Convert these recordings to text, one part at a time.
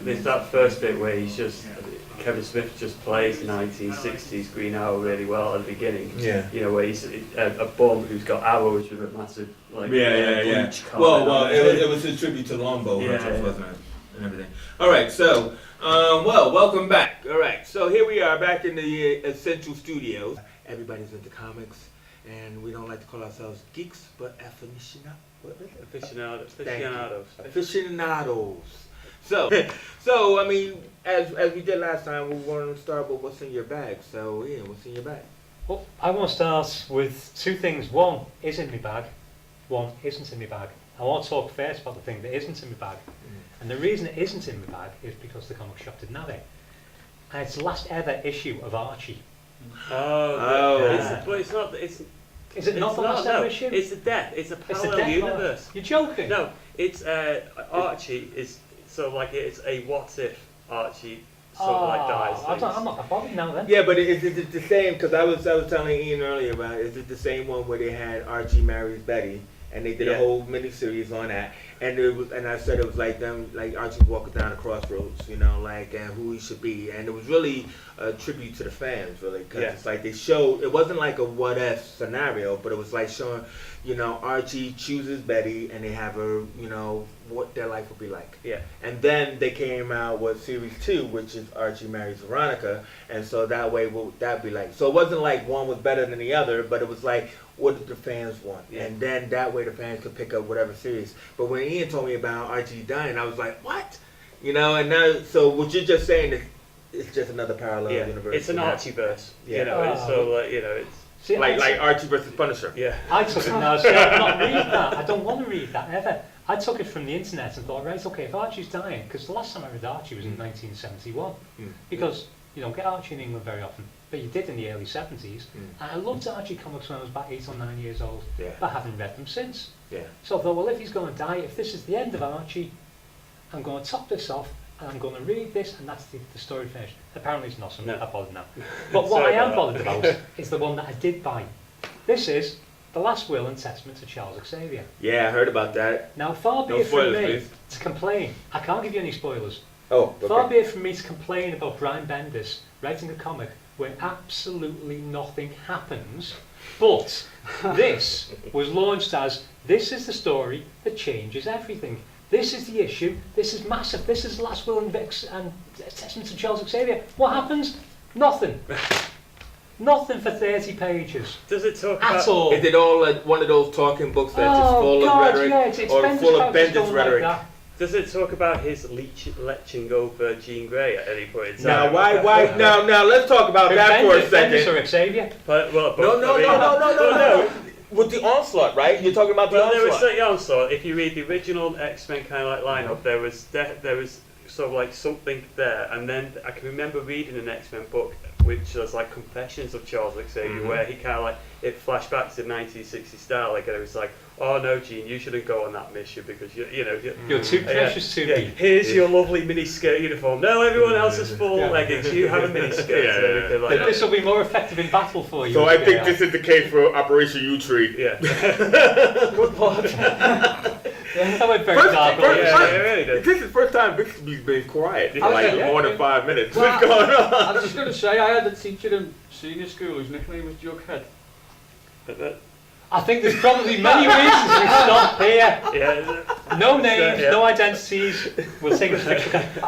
there's that first bit where he's just Kevin Smith just plays 1960s Green Arrow really well at the beginning. Yeah. You know, where he's a bum who's got arrows with a massive bleach collar. Well, it was a tribute to Longbow, wasn't it? And everything. All right, so welcome back. All right, so here we are back in the Essential Studios. Everybody's into comics, and we don't like to call ourselves geeks, but aficionados. So I mean, as we did last time, we wanted to start with what's in your bag. So Ian, what's in your bag? Well, I want to start with two things. One is in my bag, one isn't in my bag. I want to talk first about the thing that isn't in my bag. And the reason it isn't in my bag is because the comic shop didn't have it. And it's the last ever issue of Archie. But it's not. Is it not the last ever issue? It's the death. It's a parallel universe. You're joking? No, it's Archie is sort of like it's a what if Archie sort of like dies. I'm not that bothered now then. Yeah, but is it the same? Because I was telling Ian earlier about it. Is it the same one where they had Archie marries Betty? And they did a whole miniseries on that, and I said it was like them, like Archie walking down the crossroads, you know, like and who he should be, and it was really a tribute to the fans, really, because it's like they showed it wasn't like a what if scenario, but it was like showing, you know, Archie chooses Betty, and they have her, you know, what their life would be like. Yeah. And then they came out with series 2, which is Archie marries Veronica, and so that way what would that be like? So it wasn't like one was better than the other, but it was like, what did the fans want? Yeah. And then that way the fans could pick up whatever series. But when Ian told me about Archie dying, I was like, what? You know, and now, so what you're just saying is it's just another parallel universe. It's an Archieverse. Yeah. You know, it's so like, you know, it's... See, like Archie versus Punisher. Yeah. I took it now, so I'm not read that. I don't want to read that ever. I took it from the internet and thought, right, okay, if Archie's dying, because the last time I read Archie was in 1971, because you don't get Archie in England very often, but you did in the early 70s. And I loved Archie comics when I was about 8 or 9 years old, but I haven't read them since. Yeah. So I thought, well, if he's going to die, if this is the end of Archie, I'm going to top this off, and I'm going to read this, and that's the story finished. Apparently it's not, so I'm not bothered now. But what I am bothered about is the one that I did buy. This is The Last Will and Testament to Charles Xavier. Yeah, I heard about that. Now, far be it from me to complain. I can't give you any spoilers. Oh, okay. Far be it from me to complain about Brian Bendis writing a comic where absolutely nothing happens, but this was launched as, this is the story that changes everything. This is the issue, this is massive, this is The Last Will and Testament to Charles Xavier. What happens? Nothing. Nothing for 30 pages. Does it talk at about... all? Is it all like one of those talking books that's just full of rhetoric? Yeah, it's or full of Bendis rhetoric? Like does it talk about his leching over Jean Grey at any point in time? Now, why? Now, let's talk about that for a second. Bendis or Xavier? No. With the Onslaught, right? You're talking about the Onslaught. There was the Onslaught. If you read the original X-Men kind of like lineup, there was sort of like something there, and then I can remember reading an X-Men book which was like Confessions of Charles Xavier, where he kind of like it flashed back to 1960 style, like, and it was like, oh no, Gene, you shouldn't go on that mission because you're too precious to me. Here's your lovely miniskirt uniform. No, everyone else is full leggings. You have a miniskirt. Like this will be more effective in battle for you. So I think this is the case for Operation U-Tree. Yeah. Good luck. That went very dark. Really did. This is the first time Bixby's been quiet for more than 5 minutes. Well, What's going on? I was just going to say, I had a teacher in senior school whose nickname was Jughead. I think there's probably many reasons we stop here. Yeah. No names, no identities. We'll take it.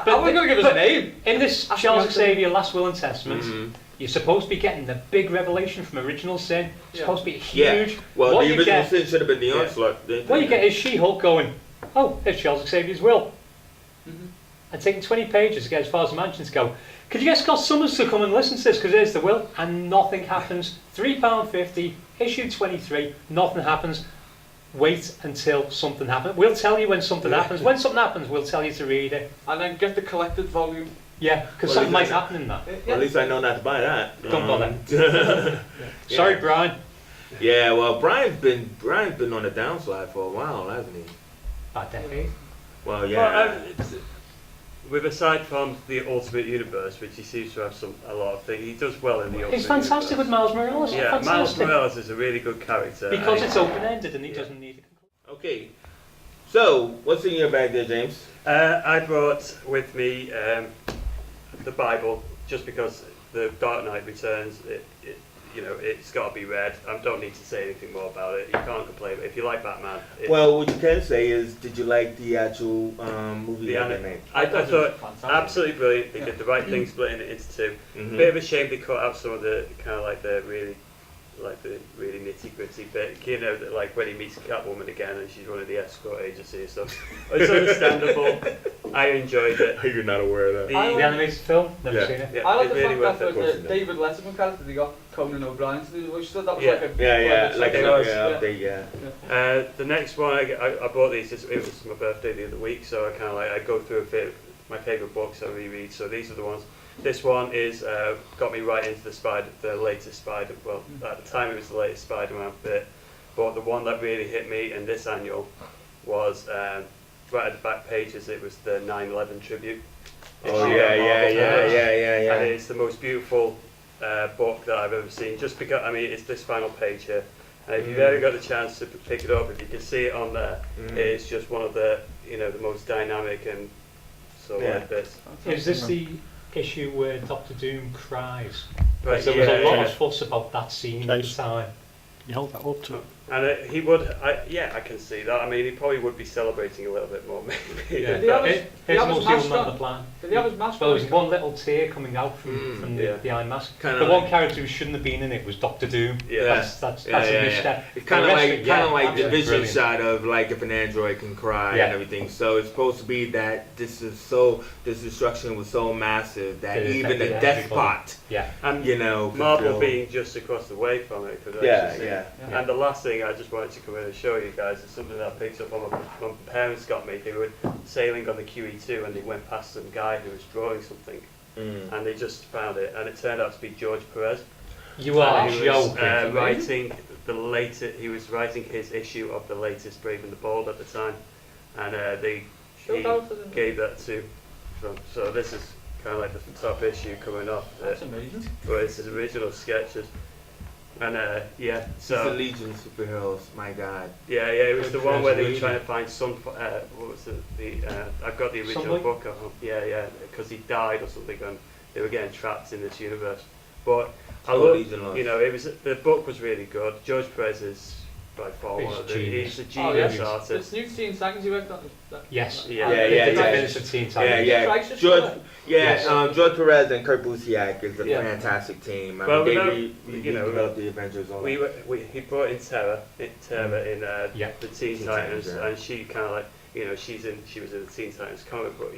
But we're going to give us a name. In this Charles Xavier Last Will and Testament, you're supposed to be getting the big revelation from Original Sin. It's supposed to be huge. Yeah. Well, what the Original Sin should have been the Onslaught. What you get is She-Hulk going, oh, there's Charles Xavier's will. And taking 20 pages to get as far as the mansions go. Could you get Scott Summers to come and listen to this, because there's the will, and nothing happens. £3.50, issue 23, nothing happens. Wait until something happens. We'll tell you when something happens. When something happens, we'll tell you to read it. And then get the collected volume. Yeah, because something might happen in that. Well, at least I know not to buy that. Don't bother. Sorry, Brian. Yeah, well, Brian's been on the downslide for a while, hasn't he? Bad decade. Well, yeah. Well, with aside from the Ultimate Universe, which he seems to have a lot of things, he does well in the Ultimate He's fantastic Universe. with Miles Morales. Yeah, fantastic. Miles Morales is a really good character. Because it's open-ended and he doesn't need it. Okay, So, what's in your bag there, James? I brought with me the Bible, just because the Dark Knight Returns, it's got to be read. I don't need to say anything more about it. You can't complain. If you like Batman, Well, what you can say is, did you like the actual movie that they made? I thought it thought was fantastic. absolutely brilliant. They did the right thing, splitting it into two. Mhm. Bit of a shame they cut out some of the kind of like the really nitty gritty bit. Like when he meets Catwoman again and she's running the escort agency and stuff. It's understandable. I enjoyed it. You're not aware of that. The animated film, never Yeah. seen it. Yeah, I like it's the really fact worth that it. the David Letterman character they got Conan O'Brien to do, which that was Yeah. like a Yeah, like it an was, update, yeah. The next one I bought these. It was my birthday the other week, so I kind of like I go through my favorite books I reread. So these are the ones. This one is got me right into the latest Spider. Well, at the time it was the latest Spider-Man bit, but the one that really hit me in this annual was right at the back pages. It was the 9/11 tribute. Oh issue yeah, of yeah, Marvel yeah, Comics. yeah, yeah, yeah. And it's the most beautiful book that I've ever seen. Just because it's this final page here. And if you've ever got the chance to pick it up, if you can see it on there, it's just one of the the most dynamic and so Yeah. like this. Is this the issue where Doctor Doom cries? Right, Because there was a lot yeah. of fuss about that scene at the Nice. time. You hold that up to it. And he would, I can see that. I mean, he probably would be celebrating a little bit more, maybe. Yeah. Did he have his- Here's did the he have his most mask human on on? the plan. Did he have his mask Well, on? there was one little tear coming out from Yeah. the Iron Mask. Kinda The like- one character who shouldn't have been in it was Doctor Doom. Yeah. That's Yeah, a yeah, misstep. It's kind of The rest like of it, yeah, the absolutely vision brilliant. shot of like if an android can cry Yeah. and everything. So it's supposed to be that this destruction was so massive that That it even the affected despot, Yeah. And could Marvel feel- being just across the way from it. Could Yeah, actually see. yeah. Yeah. And the last thing I just wanted to come in and show you guys is something that I picked up on my parents got me. They were sailing on the QE2 and they went past some guy who was drawing something and they just found it and it turned out to be George Perez. You are And he was joking. writing he was writing his issue of the latest Brave and the Bold at the time, and he gave that to. So this is kind of like the top issue coming off. That's amazing. But it's his original sketches, and It's the so Legion superheroes. My God. it was the one where they were Perez trying to find what was it? I've got the original Sunlight? book at home. Because he died or something, and they were getting trapped in this universe. But I Oh, love, Legion Lost. it was the book was really good. George Perez is by far He's one of the genius. he's a Oh, genius yes. artist. It's New Teen Titans you worked on. Yes. Yeah. Yeah, They yeah, did yeah. finish the Teen Yeah, Titans. yeah. Crisis George, Core? Yes. George Perez and Kurt Busiek is a Yeah. fantastic team. I Well, mean, we they developed the Avengers. All that. He brought in Terra in Yeah. the Teen Teen Titans, Titans, yeah. and she kind of like she was in the Teen Titans comic book.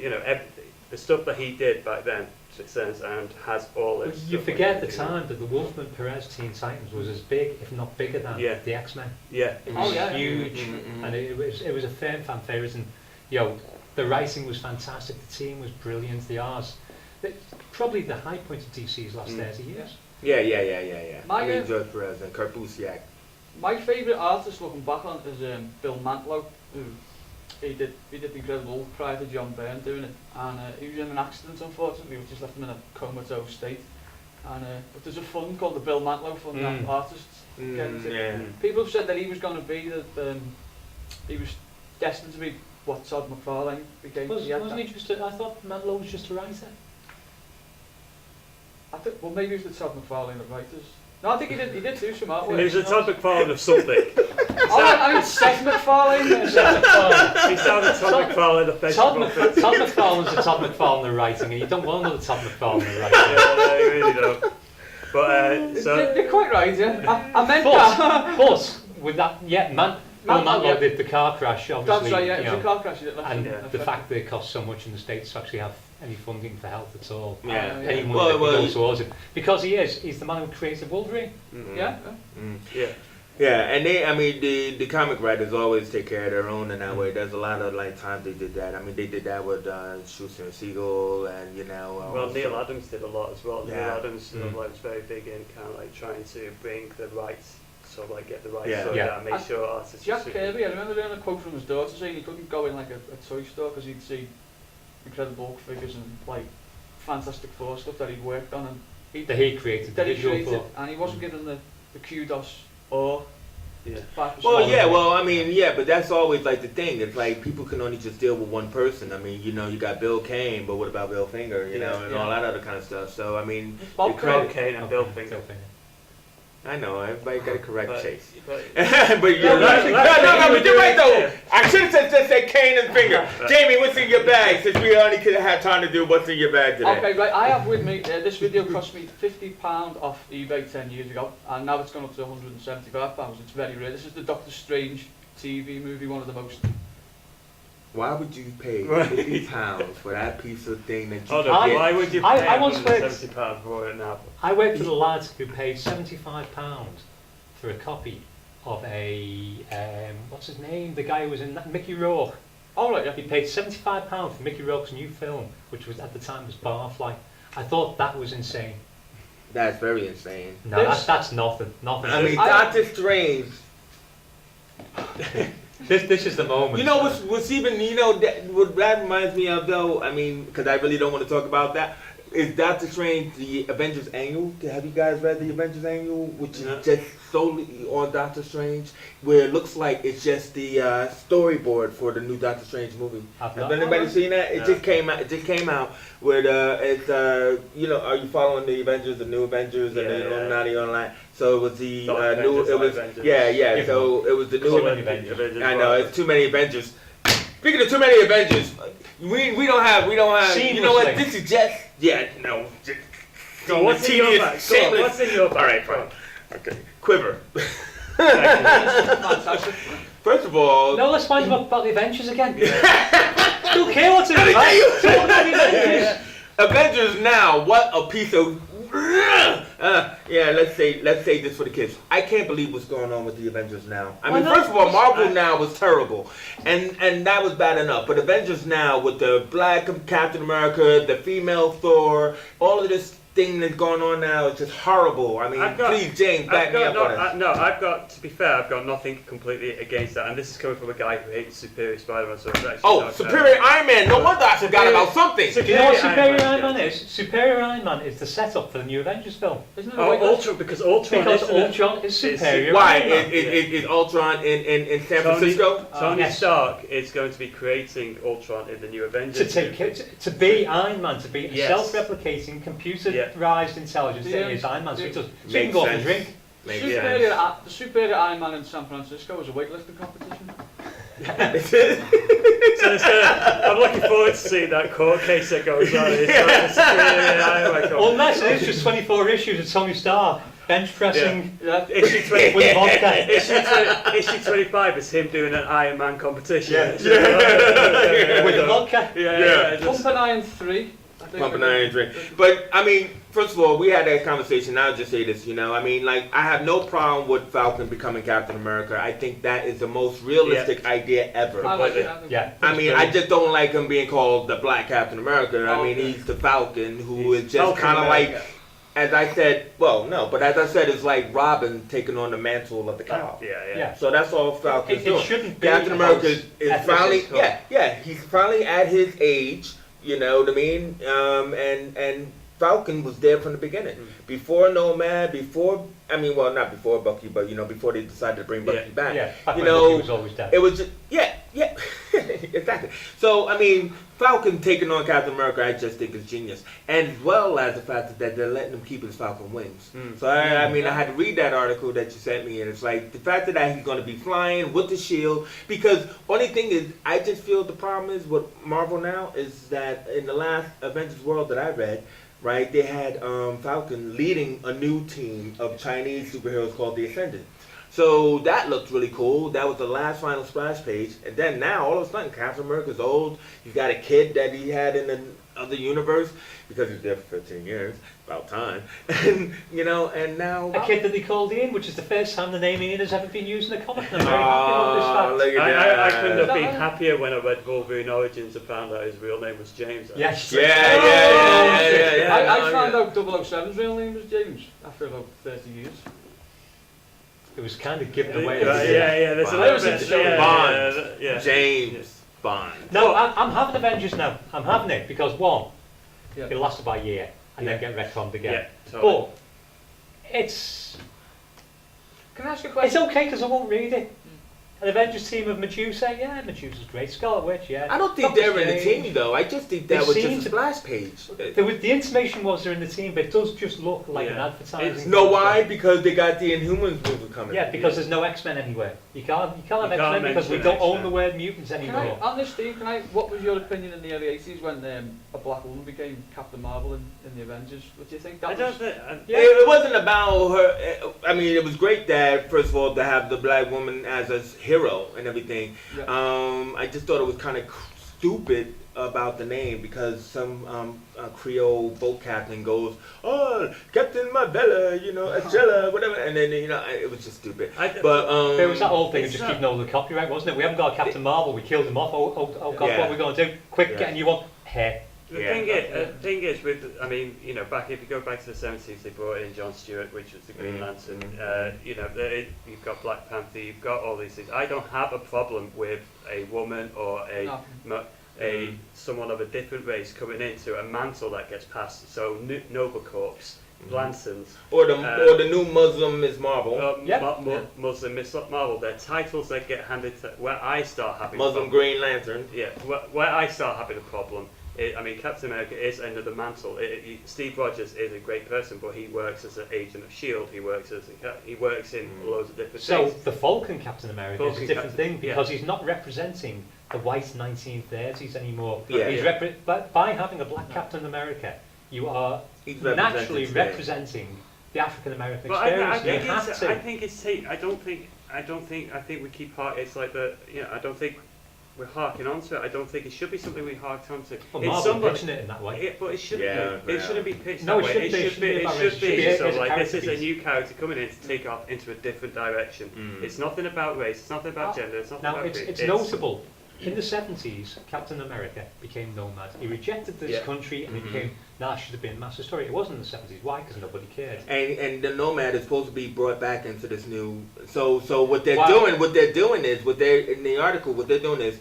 The stuff that he did back then since and has all Well, this. you stuff forget like the time that the Wolfman Perez Teen Titans was as big, if not bigger than Yeah. the X-Men. Yeah. It was Oh, yeah. huge, Mhm. and it was a fan favourite. And the writing was fantastic. The team was brilliant. Probably the high point of DC's last 30 years. Yeah. My, I mean, uh, George Perez and Kurt Busiek. My favourite artist looking back on is Bill Mantlo, who he did the Incredible Hulk prior to John Byrne doing it, and he was in an accident unfortunately, which just left him in a comatose state. And but there's a fund called the Bill Mantlo Fund that artists get into. Yeah. People have said that he was going to be he was destined to be what Todd McFarlane became. Wasn't he just? I thought Manlow was just a writer. I think, well, maybe it was the Todd McFarlane that writers. No, I think he did do some artwork. He was a Todd McFarlane of something. I mean, Seth MacFarlane. He sounded Todd McFarlane of Todd Facebook. McFarlane's the Todd McFarlane of writing, and you don't want another Todd McFarlane of writing. Yeah, you really don't. But They're quite right, yeah. I meant that. But with that, Bill Mantlo yeah. did the car crash, obviously. That's right, yeah. It you was a know, car crash. and Yeah. the fact that it costs so much in the States to actually have any funding for health at all. Yeah. Any money Well, that well, goes towards it. Because he's the man who created Wolverine. Yeah. Yeah. Yeah, and the comic writers always take care of their own in that way. There's a lot of times they did that. I mean, they did that with Schuster and Siegel, and Well, Neil Adams did a lot as well. Yeah. Neil Adams was very big in kind of like trying to bring the rights, so like get the rights, Yeah. so Yeah. that make sure artists. Jack Kirby, I remember reading a quote from his daughter saying he couldn't go in like a toy store because he'd see Incredible Hulk figures and like Fantastic Four stuff that he'd worked on and That he created the that he visual created, for. and he wasn't given the kudos or Yeah. Well, yeah, well, I mean, yeah, but that's always like the thing. It's like people can only just deal with one person. I mean, you know, you got Bill Kane, but what about Bill Finger, you know, and all that other kind of stuff. So, I mean, Bob the Bob credit, Kane and Bill Finger. I know, everybody got to correct But- Chase. but- but you're right. No, but you're right, though. I should have just said Kane and Finger. Jamie, what's in your bag? Since we only could have time to do what's in your bag today. Okay, right, I have with me, this video cost me £50 off eBay 10 years ago, and now it's gone up to £175. It's very rare. This is the Doctor Strange TV movie, one of the most... Why would you pay Right. £50 for that piece of thing that you Oh, could no, get? why would you pay I once worked- £170 for it now? I worked with a lad who paid £75 for a copy of a, what's his name? The guy who was in that, Mickey Rourke. Oh, right, yeah. He paid £75 for Mickey Rourke's new film, which was at the time was Barfly. I thought that was insane. That's very insane. No, This- that's nothing. Nothing. I mean, I- Doctor Strange. this is the moment. You know what's even, you know, what that reminds me of though, I mean, because I really don't want to talk about that, is Doctor Strange, the Avengers Annual. Have you guys read the Avengers Annual, which is No. just solely on Doctor Strange, where it looks like it's just the storyboard for the new Doctor Strange movie? I've Have not- anybody seen that? It No. just came out. It just came out where it's you know, are you following the Avengers, the new Avengers, and Yeah, the yeah. Illuminati online? So it was the Not new. Avengers, It not was Avengers. yeah. So it was the Too new. many Avengers. I know it's too many Avengers. Speaking of too many Avengers, we don't have you know what? Seamlessly. This is just no. Just, So what's in your tedious, bag? Go on, shameless- what's in your bag? All right, fine. Okay, quiver. Fantastic. First of all, No, let's find out about the Avengers again. Don't care what's in it, right? Talk about the Avengers. Avengers now, what a piece of yeah, let's say this for the kids. I can't believe what's going on with the Avengers now. I Why mean, not? first of all, Marvel now was terrible, and that was bad enough. But Avengers now with the black Captain America, the female Thor, all of this thing that's going on now is just horrible. I mean, please, James, back me up on it. No, I've got, to be fair, I've got nothing completely against that. And this is coming from a guy who hates Superior Spider-Man. So it's actually Oh, not, Superior Iron Man. No wonder I forgot about something. Do you know what Superior Superior Iron Iron Man, Man is? Superior Iron Man is the setup for the new Avengers film. Isn't it Oh, like Ultron, because Ultron Because isn't it? Ultron is Superior Why? Iron Man. Is Ultron in San Tony- Francisco? Tony Yes. Stark is going to be creating Ultron in the new To Avengers. take it, to be Iron Man, to be a Yes. self-replicating, computerized intelligence that is Iron Man. So he does. So you can Makes go off and sense. drink. Makes the Superior Iron Man in San Francisco was a weightlifting competition. So it's I'm looking forward to seeing that court case that goes on. It's like the Superior Iron Man company. Unless it is just 24 issues of Tony Stark bench pressing Yeah. Issue 20, with vodka. issue 25 is him doing an Iron Man competition. Yeah. with the vodka. Yeah. Pumping Iron 3. I think. Pumping iron drink. But I mean, first of all, we had that conversation. I'll just say this, you know. I mean, like, I have no problem with Falcon becoming Captain America. I think that is the most realistic idea ever. I like it. I think- Yeah. I mean, I just don't like him being called the Black Captain America. I mean, Okay. he's the Falcon, who is just Falcon kind of America. like, as I said, well, no, but as I said, it's like Robin taking on the mantle of the cow. Yeah. So that's all Falcon's It doing. shouldn't be Captain about America is ethnicity. finally, yeah, he's finally at his age, you know what I mean? And Falcon was there from the beginning. Before Nomad, not before Bucky, but, you know, before they decided to bring Bucky back. Yeah. Back You when know, Bucky was always dead. It was just, yeah, exactly. So, I mean, Falcon taking on Captain America, I just think is genius. And as well as the fact that they're letting him keep his Falcon wings. So, I mean, I had to read that article that you sent me, and it's like, the fact that he's going to be flying with the shield, because only thing is, I just feel the problem is with Marvel now is that in the last Avengers World that I read, right, they had Falcon leading a new team of Chinese superheroes called the Ascendant. So that looked really cool. That was the last final splash page. And then now, all of a sudden, Captain America's old. He's got a kid that he had in the other universe because he's there for 15 years. About time. And, you know, and now... A kid that they called Ian, which is the first time the name Ian has ever been used in a comic. And I'm very happy about this fact. Look at that. I couldn't have been happier when I read Wolverine Origins and found out his real name was James. Yes. Yeah. I found out 007's real name was James after about 30 years. It was kind of given Yeah, away. there's a Bond. little bit. Bond. Yeah. James Bond. No, I'm having Avengers now. I'm having it because one, Yeah. it'll last about a year and Yeah. then get retconned again. Yeah, totally. But it's Can I ask you a It's question? okay because I won't read it. An Avengers team of Medusa, yeah, Medusa's great. Scarlet Witch, yeah. I don't think Doctor they're in the Strange. team though. I just think They that was seem just a to- splash page. The information was they're in the team, but it does just look like an Yeah. advertising. Know why? Because they got the Inhumans movie coming. Yeah, because there's no X-Men anywhere. You can't have You can't X-Men because we mention don't own X-Men. the word mutants Can I, anymore. on this theme, what was your opinion in the early 80s when a black woman became Captain Marvel in the Avengers? What do you think? I That don't was, think. It wasn't about her. I mean, it was great that first of all to have the black woman as a hero and everything. yeah. I just thought it was kind of stupid about the name because some Creole boat captain goes, "Oh, Captain Marbella, Estrella, whatever," and then it was just stupid. But There was that whole thing of it's just not- keeping over the copyright, wasn't it? We haven't got a Captain Marvel, we killed him off. Oh God, Yeah. what are we going to do? Quick, Yeah. getting you on hair. The thing is, if you go back to the 70s, they brought in John Stewart, which was the Green Lantern. You've got Black Panther, you've got all these things. I don't have a problem with a woman or someone of a different race coming into a mantle that gets passed. So Nova Corps, Lancers, or the new Muslim Miss Marvel, Muslim Miss Marvel. They're titles that get handed to where I start having Muslim Green Lantern. Yeah, where I start having a problem. Captain America is under the mantle. Steve Rogers is a great person, but he works as an agent of S.H.I.E.L.D. He works in loads of different So things. the Falcon Captain America is a Falcon different Captain, thing because he's not representing the white 1930s anymore. Yeah. He's by having a black Captain America, you are He's naturally representing today. representing the African American But experience. I think we keep it's like I don't think we're harking onto it. I don't think it should be something we hark onto. Well, It's Marvel somebody- pitching it in that way. But it shouldn't Yeah, be. It yeah. shouldn't be pitched No, that it way. shouldn't be. It should be So as a like this is a character new character coming in to take off into a different direction. It's nothing about race. It's nothing about gender. It's nothing Now about it's creed. notable. In the 70s, Captain America became nomad. He rejected this country and he became, that should have been master story. It wasn't in the 70s. Why? Because nobody cared. And the nomad is supposed to be brought back into this new. So what they're Wow. doing, in the article, what they're doing is,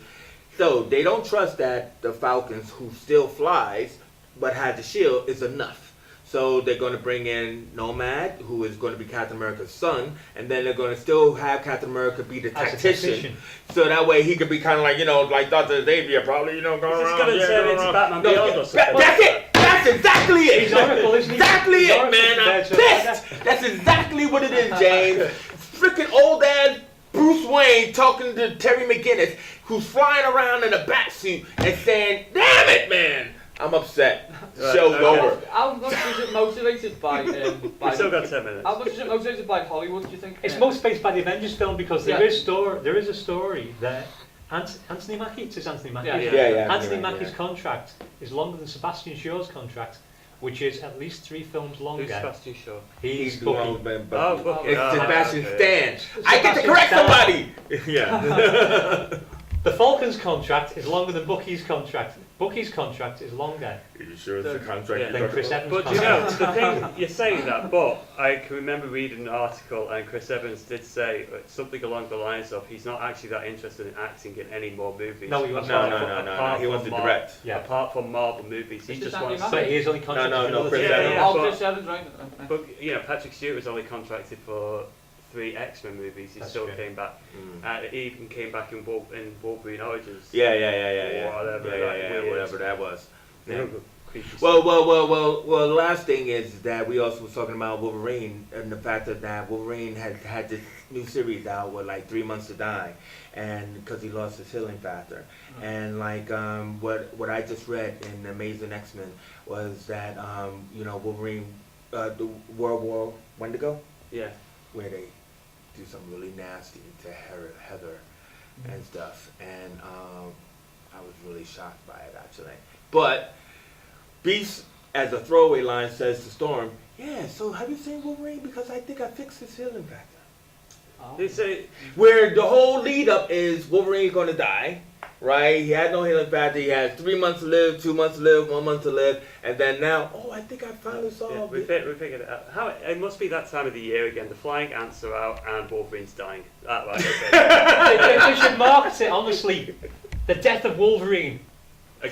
so they don't trust that the Falcons, who still flies but has the shield, is enough. So they're going to bring in Nomad, who is going to be Captain America's son, and then they're going to still have Captain America be the As a tactician. tactician. So that way he could be kind of like Dr. Xavier, probably, going This is around. going to turn going into around. Batman No, Beyond or something. That's it! That's exactly it! He's Oracle, isn't he? Exactly He's it, Oracle man! I'm compared to- pissed! That's exactly what it is, James. Freaking old ass Bruce Wayne talking to Terry McGinnis, who's flying around in a bat suit and saying, "Damn it, man! I'm upset. Right, Show's okay. over." How much is it motivated by? We've still got 10 minutes. How much is it motivated by Hollywood? Do you think? It's motivated by the Avengers film because there Yeah. is a story that Anthony Mackie, it says Anthony Mackie. Yeah. Yeah. Anthony Mackie's contract is longer than Sebastian Shaw's contract, which is at least 3 films Who's longer. Sebastian Shaw? He's the one Bucky. with Oh, Bucky. It's Oh, Sebastian okay. Stan. I get to Sebastian correct Stan. somebody. Yeah. The Falcon's contract is longer than Bucky's contract. Bucky's contract is longer Are you sure it's a contract? Yeah. than Chris Evans' But you contract. know, the thing, you're saying that, but I can remember reading an article and Chris Evans did say something along the lines of he's not actually that interested in acting in any more movies. No, he wants No. Apart He wants to from direct. Yeah. Apart from Marvel movies, he It's just just wants Anthony But he is only contracted No, for another Chris 2 Evans. years. Yeah, Oh, but- Chris Evans, right? But Patrick Stewart was only contracted for 3 X-Men movies. He That's still true. came back. He even came back in Wolverine Origins. Yeah. Whatever that was. Yeah. Creepy Well, stuff. the last thing is that we also was talking about Wolverine and the fact that Wolverine had this new series out with like 3 months to die, and because he lost his healing factor, and like what I just read in Amazing X-Men was that Wolverine, the World War Wendigo, Yeah. where they do something really nasty to Heather and stuff, and I was really shocked by it actually. But Beast, as a throwaway line, says to Storm, "Yeah, so have you seen Wolverine? Because I think I fixed his healing factor." They say Where the whole lead up is Wolverine's gonna die, right? He had no healing factor. He has 3 months to live, 2 months to live, 1 month to live, and then now, I think I finally solved we it. figured it out. It must be that time of the year again. The flying ants are out and Wolverine's dying. Right, okay. They should market it, honestly. The death of Wolverine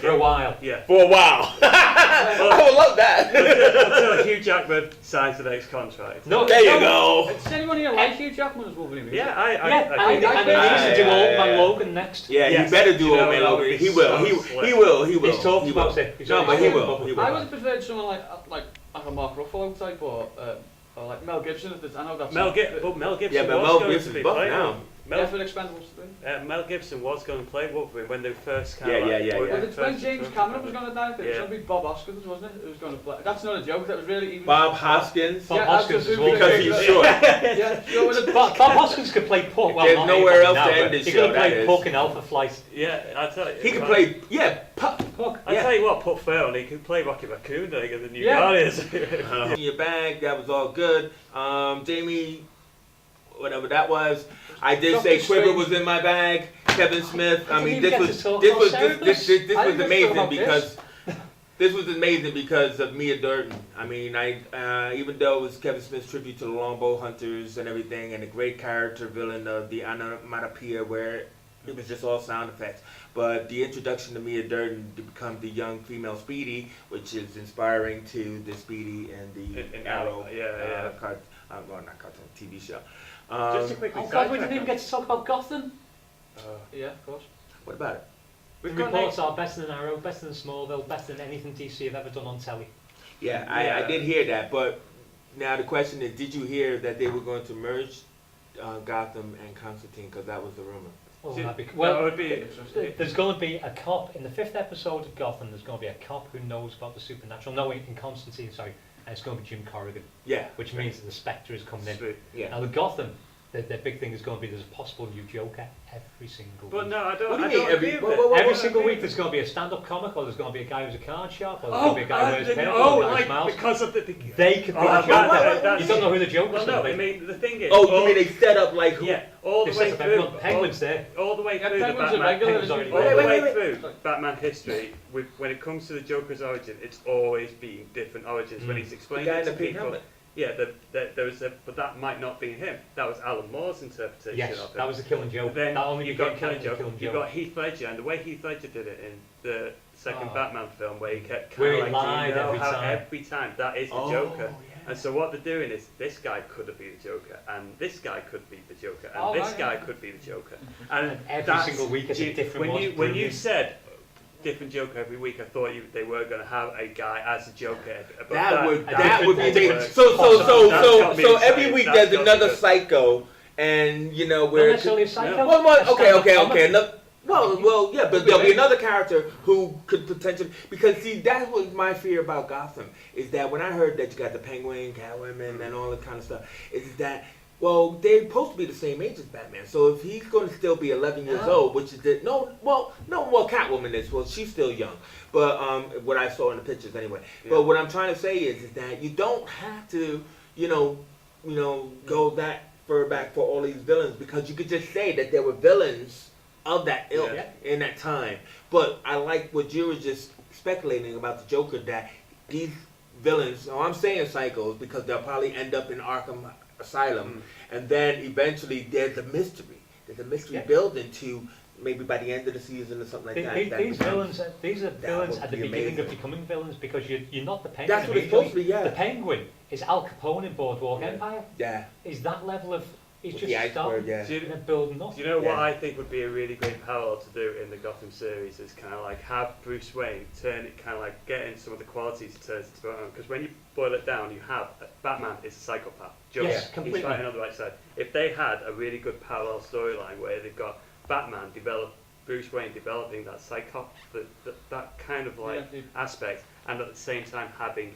for a while. Yeah. For a while. I would love that. Until Hugh Hugh Jackman signs the next contract. No, There you go. Does anyone here like Hugh Jackman as Wolverine? Yeah, and he I needs to do Old Man yeah. Logan next. Yeah, Yes. he better do You know, Old Man that Logan. would be He will. so He slick. will. He will. He's talked He about will. it. He's No, but already he talked will. about He it. will. I would have preferred someone like a Mark Ruffalo type or like Mel Gibson. I know that's Mel Gibson Yeah, but was Mel going Gibson's to be buff playing now. Wolverine. Yeah, for Expendables 3. Mel Gibson was going to play Wolverine when they first kind Yeah, of yeah. Well, it's when James Cameron was going to die. It was Yeah. going to be Bob Hoskins, wasn't it? It was going to play. That's not a joke. That was really even. Bob Hoskins. Bob Yeah, Hoskins as well. Because he's short. Yeah, sure. When it, Bob Hoskins could play Puck. Well, There's not nowhere anybody else now, to but end this he show, could play that is. Puck in Alpha Flight. Yeah, I tell you. He can play. Yeah. Puck. I Yeah. tell you what, put fair on. He could play Rocky Raccoon like, in the new Yeah. Guardians. In your bag. That was all good. Jamie, whatever that was. I did Doctor say Quiver Strange. was in my bag. Kevin Smith. I didn't mean, even this get was to talk this about was Cerebus. this I was didn't get to talk amazing about because this was amazing because of Mia Durden. I mean, even though it was Kevin Smith's tribute to the Longbow Hunters and everything, and a great character villain of the onomatopoeia where it was just all sound effects. But the introduction to Mia Durden to become the young female Speedy, which is inspiring to the Speedy and the In Arrow, yeah. well, not cartoon, TV show. Just to quickly Oh God, we didn't sidetrack even get to talk about Gotham. yeah, of course. What about it? The We've got reports are better than Arrow, better than Smallville, better than anything DC have ever done on telly. Yeah, Yeah. I did hear that, but now the question is, did you hear that they were going to merge Gotham and Constantine? Because that was the rumor. Oh, See, that'd be, that well, would be there's going to be a cop in the 5th episode of Gotham. There's going to be a cop who knows about the supernatural. No, in Constantine, sorry, and it's going to be Jim Corrigan, Yeah, which means that the Spectre is coming in. sweet. yeah. Now, the Gotham, their big thing is going to be there's a possible new Joker every single But week. no, I don't. What do you I mean don't every- agree wha- with wha- it. wha- Every what- single week there's going to be a stand-up comic, or there's going to be a guy who's a card sharp, or there's Oh, going to be a guy who wears pale, oh, or a guy who like smiles. because of the. They could be Oh, the that- Joker. that- You don't know who the Joker's Well, no, going I to be. mean the thing is. Oh, you mean they set up like who? Yeah, all They the way set up through. everyone. Penguin's there. All the way Yeah, through the Penguin's a Batman. regular, Penguin's isn't he? already All the Wait, way wait, through Batman history, when it comes to the Joker's origin, it's always been different origins. When he's The explained guy it in the to pink people, helmet. yeah, there was but that might not be him. That was Alan Moore's interpretation Yes, of it. that was the Killing Joke. Then That only you became got Killing canon Joke. in You got Heath Ledger, and the way Heith Ledger did it in the second Oh. Batman film, where he kept Where kind he of like, do lied you know every how time. every time that is the Oh, Joker. yeah. And so what they're doing is this guy could be the Joker, and this guy could be the Joker, and Oh, this right, guy yeah. could be the Joker. And And every that's- single week it's a you- different when one. you It's when you brilliant. said different Joker every week, I thought they were going to have a guy as a Joker. But That would that be different- amazing. different- So got me every excited. week That there's got me another good. psycho, and you know Not where. necessarily a psycho. Well, a stand-up okay. comic. Well, yeah, but there'll be another character who could potentially, because see, that was my fear about Gotham, is that when I heard that you got the Penguin, Catwoman, and all that kind of stuff, is that, well, they're supposed to be the same age as Batman, so if he's going to still be 11 years old, which is, Catwoman is, well, she's still young, but, what I saw in the pictures anyway, Yeah. but what I'm trying to say is that you don't have to, go that far back for all these villains, because you could just say that there were villains of that ilk Yeah. in that time. But I like what you were just speculating about the Joker, that these villains, I'm saying psychos because they'll probably end up in Arkham Asylum, and then eventually there's a mystery. There's a mystery Yeah. building to maybe by the end of the season or something like that. These that villains, becomes- these are villains would at the be beginning of amazing. becoming villains, because you're not the Penguin. That's what it's supposed to be, immediately. yeah. The Penguin is Al Capone in Boardwalk Yeah. Empire. Yeah. Is that level of he's With just the iceberg, starting yeah. Do you- and then building up. Do you know what Yeah. I think would be a really great parallel to do in the Gotham series is kind of like have Bruce Wayne turn it, kind of like get in some of the qualities he turns into Batman. Because when you boil it down, you have Batman is a psychopath. Joker, Yes, he's completely. fighting on the right side. If they had a really good parallel storyline where they've got Batman Bruce Wayne developing that that kind of like Yeah. aspect, and at the same time having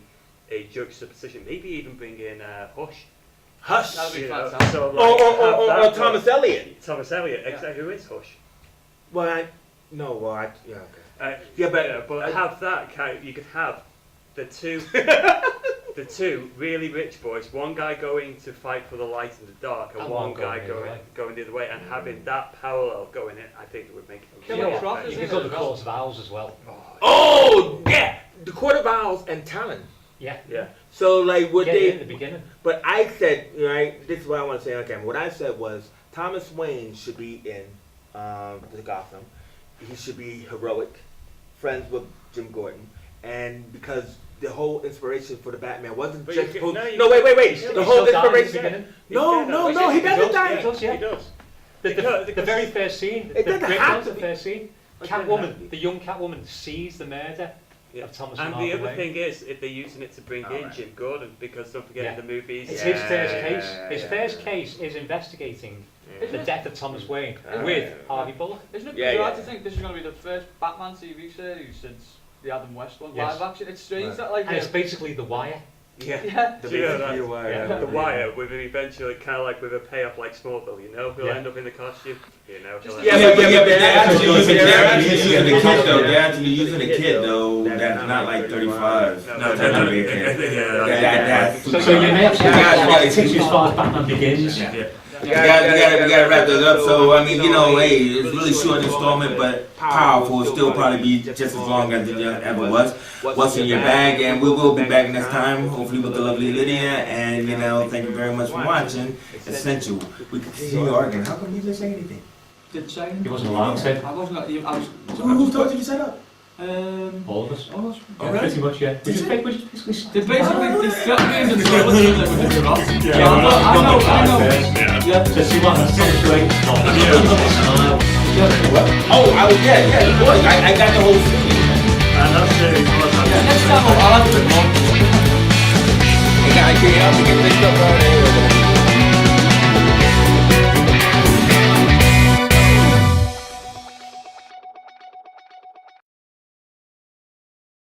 a juxtaposition, maybe even bring in Hush. Hush. That would be You know, fantastic. so, like, Or have that Thomas Elliot. Thomas Elliot, Yeah. exactly. Who is Hush? Well, yeah, okay. Yeah, but- But have that kind. You could have the two, the two really rich boys. One guy going to fight for the light and the dark, and And one one guy going the other way. going the other way, and having that parallel going in. I think it would make it. You Killer know Croc what? is You in could go it the as well. Court of Owls as well. Oh, yeah! The Court of Owls and Talon. Yeah. Yeah. So, like, would Get it in they... the beginning. But I said, right, this is what I want to say on camera. What I said was Thomas Wayne should be in the Gotham. He should be heroic, friends with Jim Gordon. And because the whole inspiration for the Batman wasn't But just you supposed. can- no, you No, wait. can- The He whole still died at the inspiration. beginning. No, he doesn't die. He does, yeah. He does. The Because very he- first scene, It the doesn't breakdown have of to the be. first scene, It doesn't have to Catwoman, be. the young Catwoman, sees the murder Yeah. of Thomas And Martha the other Wayne. thing is, if they're using it to bring in Alright. Jim Gordon, because don't forget Yeah. in the movies. It's Yeah. his first case. His Yeah. first case is investigating Isn't the it? death of Thomas Wayne Yeah. with Harvey Bullock. Isn't it Yeah, bizarre yeah. to think this is going to be the first Batman TV series since the Adam West one, Yes. live action? It's strange Right. that like And it's basically The Wire. Yeah. yeah. The So, yeah, basically that's- why. yeah, The Wire with an eventually kind of like with a payoff like Smallville, you know, he'll Yeah. end up in the costume, you know. He'll Yeah, end up- but they're actually using they're the kid though. they're They're actually using a kid though. That's not like 35. No, That's no, not no, big no, kid. yeah, That's So you may have Yeah. to take as far as Batman Begins. we gotta wrap this up. So I mean, you know, hey, it's really short installment, but powerful. It'll still probably be just as long as it ever was. What's in your bag? And we will be back next time, hopefully with the lovely Lydia. And you know, thank you very much for watching. Essential. We continue arguing. How come you didn't say anything? Did say He wasn't allowed to. I wasn't. I was. Who told you to shut up? All of us. Oh, really? Pretty much, yeah. Did you? They basically They basically threatened me into the trouble that was in the rock. Yeah, I know. Yeah. So see what Thomas Wayne. Oh, yeah, of course. I got the whole scene. And that's it. Next time I'll have a bit more. I can't get this stuff right here.